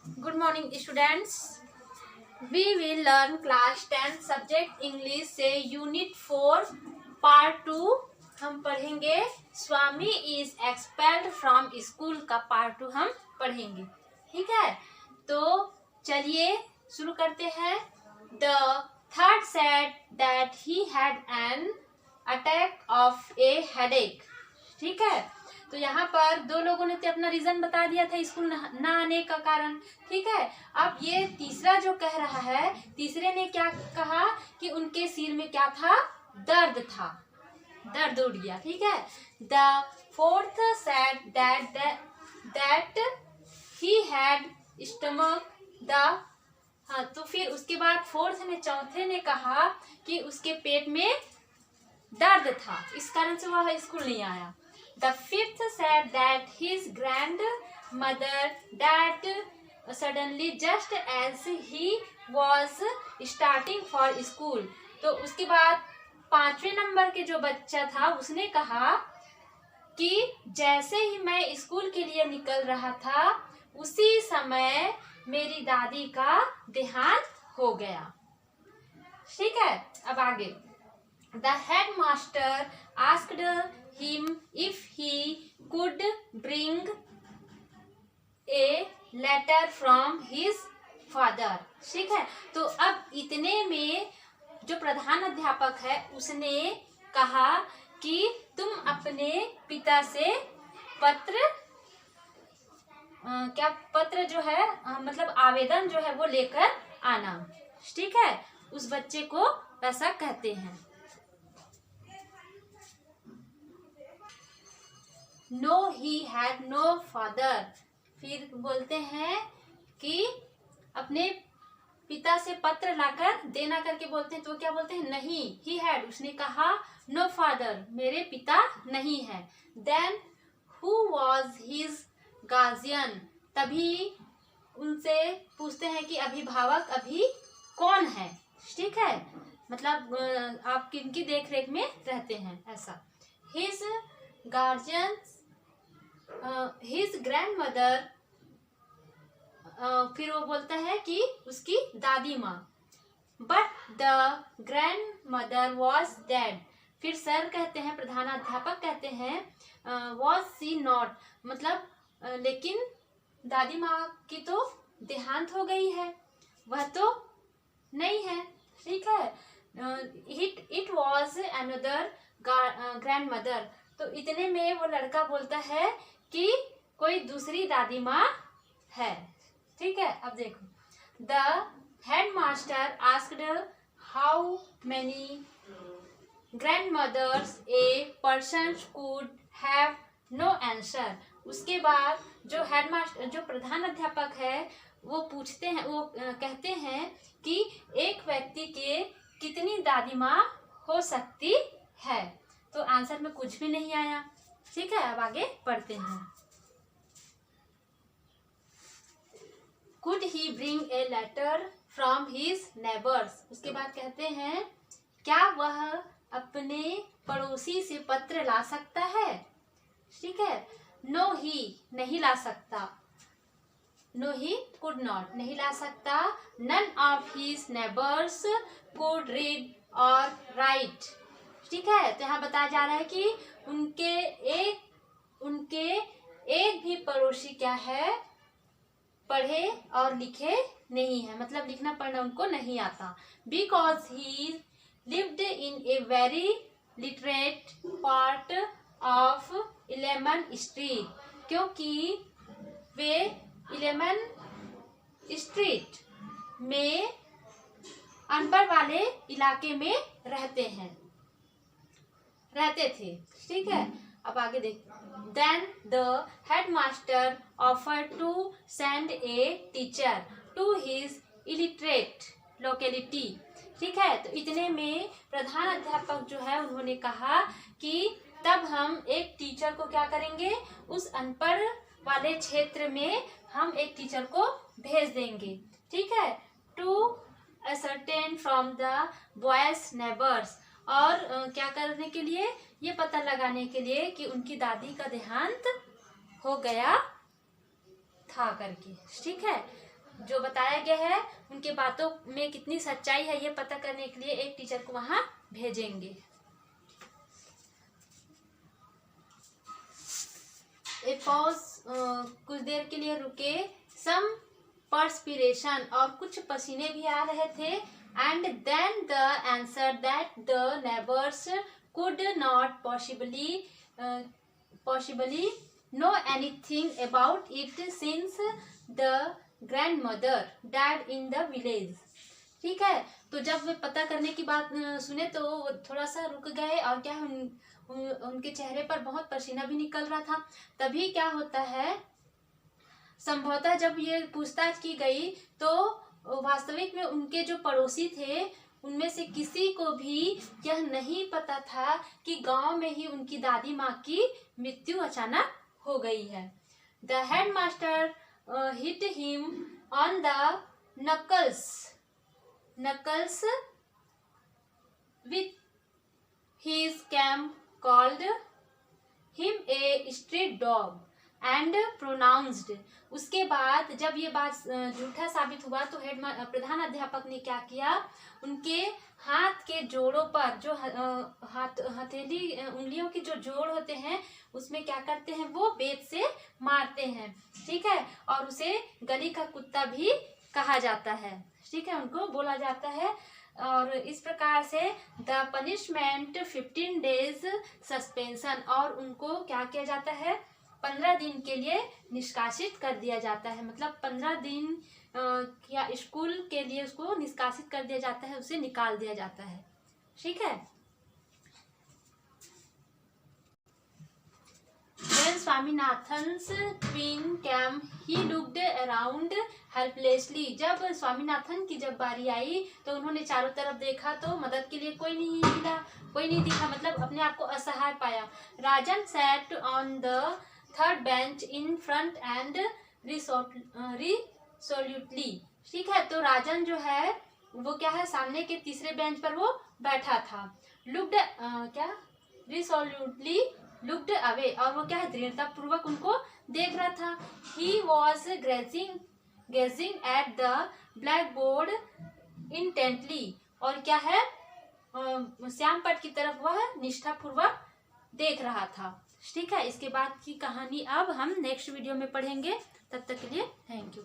Good morning students. We will learn class 10 subject English से unit 4 part 2 हम पढ़ेंगे। स्वामी is expelled from school का part 2 हम पढ़ेंगे। ठीक है, तो चलिए शुरू करते हैं। The third said that he had an attack of a headache। ठीक है, तो यहाँ पर दो लोगों ने तो अपना रीजन बता दिया था स्कूल ना आने का कारण। ठीक है, अब ये तीसरा जो कह रहा है, तीसरे ने क्या कहा कि उनके सिर में क्या था, दर्द था, दर्द उठ गया। ठीक है, the fourth said that he had stomach the, हाँ, तो फिर उसके बाद फोर्थ ने, चौथे ने कहा कि उसके पेट में दर्द था, इस कारण से वह स्कूल नहीं आया। The fifth said that his grandmother died suddenly just as he was starting for school। तो उसके बाद पांचवें नंबर के जो बच्चा था उसने कहा कि जैसे ही मैं स्कूल के लिए निकल रहा था उसी समय मेरी दादी का देहांत हो गया। ठीक है, अब आगे। The headmaster asked him if he could bring a letter from his father। ठीक है, तो अब इतने में जो प्रधान अध्यापक है उसने कहा कि तुम अपने पिता से पत्र, क्या पत्र जो है, मतलब आवेदन जो है वो लेकर आना। ठीक है, उस बच्चे को ऐसा कहते हैं। No, he had no father। फिर बोलते हैं कि अपने पिता से पत्र लाकर देना करके बोलते हैं, तो क्या बोलते हैं, नहीं। he had, उसने कहा no father, मेरे पिता नहीं है। then who was his guardian, तभी उनसे पूछते हैं कि अभिभावक अभी कौन है। ठीक है, मतलब आप किनकी देख रेख में रहते हैं, ऐसा। his guardians, his grandmother, फिर वो बोलता है कि उसकी दादी माँ। But the grand was dead. फिर सर कहते हैं, प्रधानाध्यापक कहते हैं वॉज सी नॉट, मतलब लेकिन दादी माँ की तो देहांत हो गई है, वह तो नहीं है। ठीक है, it was another grand mother. तो इतने में वो लड़का बोलता है कि कोई दूसरी दादी माँ है। ठीक है, अब देखो। The headmaster asked how many grandmothers a person could have no answer. उसके बाद जो हेडमास्टर, जो प्रधान अध्यापक है, वो पूछते हैं, वो कहते हैं कि एक व्यक्ति के कितनी दादी माँ हो सकती है। तो आंसर में कुछ भी नहीं आया। ठीक है, अब आगे पढ़ते हैं। Could he bring a letter from his neighbors? उसके बाद कहते हैं क्या वह अपने पड़ोसी से पत्र ला सकता है। ठीक है, no he, नहीं ला सकता। no he could not, नहीं ला सकता। none of his neighbors could read or write। ठीक है, तो यहाँ बताया जा रहा है कि उनके एक भी पड़ोसी क्या है, पढ़े और लिखे नहीं है, मतलब लिखना पढ़ना उनको नहीं आता। Because he lived in a very literate part of 11 street, क्योंकि वे 11 स्ट्रीट में अनपढ़ वाले इलाके में रहते थे। ठीक है, अब आगे देख। Then the headmaster offer to send a teacher to his illiterate locality. ठीक है, तो इतने में प्रधान अध्यापक जो है उन्होंने कहा कि तब हम एक टीचर को क्या करेंगे, उस अनपढ़ वाले क्षेत्र में हम एक टीचर को भेज देंगे। ठीक है, to ascertain from the boy's neighbours, और क्या करने के लिए, ये पता लगाने के लिए कि उनकी दादी का देहांत हो गया था करके। ठीक है, जो बताया गया है उनके बातों में कितनी सच्चाई है ये पता करने के लिए एक टीचर को वहां भेजेंगे। ए पॉज, कुछ देर के लिए रुके, सम पर्सपिरेशन, और कुछ पसीने भी आ रहे थे, and then the answer that the neighbours could not possibly know anything about it since the grandmother died in the village. ठीक है, तो जब वे पता करने की बात सुने तो वो थोड़ा सा रुक गए, और क्या उनके चेहरे पर बहुत पसीना भी निकल रहा था। तभी क्या होता है, संभवतः जब ये पूछताछ की गई तो वास्तविक में उनके जो पड़ोसी थे उनमें से किसी को भी यह नहीं पता था कि गांव में ही उनकी दादी माँ की मृत्यु अचानक हो गई है। The headmaster hit him on the knuckles with his cane called him a street dog and pronounced। उसके बाद जब ये बात झूठा साबित हुआ तो प्रधान अध्यापक ने क्या किया, उनके हाथ के जोड़ों पर जो हथेली उंगलियों के जो जोड़ होते हैं उसमें क्या करते हैं, वो बेत से मारते हैं। ठीक है, और उसे गली का कुत्ता भी कहा जाता है। ठीक है, उनको बोला जाता है। और इस प्रकार से द पनिशमेंट 15 days सस्पेंशन, और उनको क्या किया जाता है, 15 दिन के लिए निष्कासित कर दिया जाता है। मतलब 15 दिन या स्कूल के लिए उसको निष्कासित कर दिया जाता है, उसे निकाल दिया जाता है। ठीक है, When Swaminathan's twin came, he looked around helplessly। जब स्वामीनाथन की जब बारी आई तो उन्होंने चारों तरफ देखा तो मदद के लिए कोई नहीं दिखा, मतलब अपने आप को असहाय पाया। राजन sat on the third bench in front and resolutely। ठीक है, तो राजन जो है वो क्या है, सामने के तीसरे बेंच पर वो बैठा था। resolutely looked away, और वो क्या है, दृढ़ता पूर्वक उनको देख रहा था। He was gazing at the blackboard intently, और क्या है, श्याम पट की तरफ वह निष्ठा पूर्वक देख रहा था। ठीक है, इसके बाद की कहानी अब हम नेक्स्ट वीडियो में पढ़ेंगे। तब तक के लिए थैंक यू।